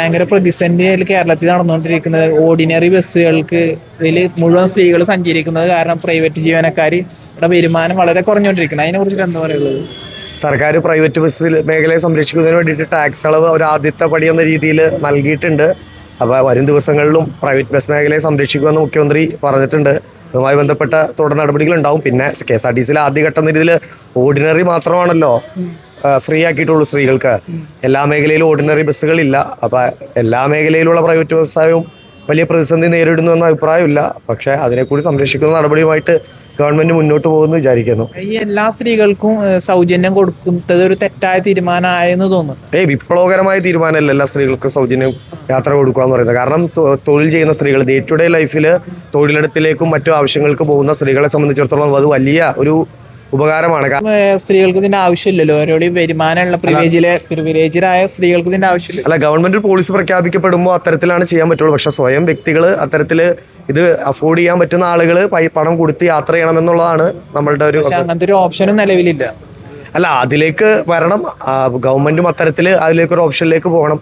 ഭയങ്കര പ്രതിസന്ധിയിൽ കേരളത്തിൽ നടന്നുകൊണ്ടിരിക്കുന്നത് ഓർഡിനറി ബസ്സുകൾക്ക് ഇതിൽ മുഴുവൻ സ്ത്രീകൾ സഞ്ചരിക്കുന്നത് കാരണം പ്രൈവറ്റ് ജീവനക്കാരുടെ വരുമാനം വളരെ കുറഞ്ഞുകൊണ്ടിരിക്കുന്നത്. അതിനെ കുറിച്ചിട്ട് എന്താ പറയുള്ളത്? സർക്കാർ പ്രൈവറ്റ് ബസ് മേഖലയെ സംരക്ഷിക്കുന്നതിന് വേണ്ടിയിട്ട് ടാക്സ് അളവ് ഒരു ആദ്യത്തെ പടി എന്ന രീതിയിൽ നൽകിയിട്ടുണ്ട്. അപ്പോൾ വരും ദിവസങ്ങളിലും പ്രൈവറ്റ് ബസ് മേഖലയെ സംരക്ഷിക്കുമെന്ന് മുഖ്യമന്ത്രി പറഞ്ഞിട്ടുണ്ട്. അതുമായി ബന്ധപ്പെട്ട തുടർ നടപടികൾ ഉണ്ടാവും. പിന്നെ KSRTC ആദ്യഘട്ടം രീതിയിൽ ഓർഡിനറി മാത്രമാണല്ലോ ഫ്രീ ആക്കിയിട്ടുള്ളൂ സ്ത്രീകൾക്ക്. എല്ലാ മേഖലയിലും ഓർഡിനറി ബസ്സുകളില്ല. അപ്പം എല്ലാ മേഖലയിലുള്ള പ്രൈവറ്റ് വ്യവസായവും വലിയ പ്രതിസന്ധി നേരിടുന്നു എന്ന അഭിപ്രായമില്ല. പക്ഷേ അതിനെക്കൂടി സംരക്ഷിക്കുന്ന നടപടിയുമായിട്ട് ഗവൺമെന്റ് മുന്നോട്ട് പോകുമെന്ന് വിചാരിക്കുന്നു. ഈ എല്ലാ സ്ത്രീകൾക്കും സൗജന്യം കൊടുക്കുന്നത് ഒരു തെറ്റായ തീരുമാനമായെന്ന് തോന്നുന്നു. വിപ്ലവകരമായ തീരുമാനമല്ല എല്ലാ സ്ത്രീകൾക്കും സൗജന്യം യാത്ര കൊടുക്കുക എന്ന് പറയുന്നത്. കാരണം തൊഴിൽ ചെയ്യുന്ന സ്ത്രീകൾ ഡേ ടു ഡേ ലൈഫിൽ തൊഴിലിടത്തിലേക്കും മറ്റു ആവശ്യങ്ങൾക്ക് പോകുന്ന സ്ത്രീകളെ സംബന്ധിച്ചിടത്തോളം അത് വലിയ ഒരു ഉപകാരമാണ്. സ്ത്രീകൾക്ക് ഇതിന്റെ ആവശ്യമില്ലല്ലോ. അവരോട് വരുമാനമുള്ള പ്രിവിലേജിലായ സ്ത്രീകൾക്ക് ഇതിന്റെ ആവശ്യമില്ല. അല്ല, ഗവൺമെന്റ് പോളിസി പ്രഖ്യാപിക്കപ്പെടുമ്പോൾ അത്തരത്തിലാണ് ചെയ്യാൻ പറ്റുള്ളൂ. പക്ഷെ സ്വയം വ്യക്തികൾ അത്തരത്തിൽ ഇത് അഫോർഡ് ചെയ്യാൻ പറ്റുന്ന ആളുകൾ പണം കൊടുത്ത് യാത്ര ചെയ്യണമെന്നുള്ളതാണ് നമ്മളുടെ അങ്ങനത്തെ ഒരു ഓപ്ഷനും നിലവിലില്ല. അല്ല, അതിലേക്ക് വരണം. ഗവൺമെന്റും അത്തരത്തിൽ അതിലേക്കൊരു ഓപ്ഷനിലേക്ക് പോകണം.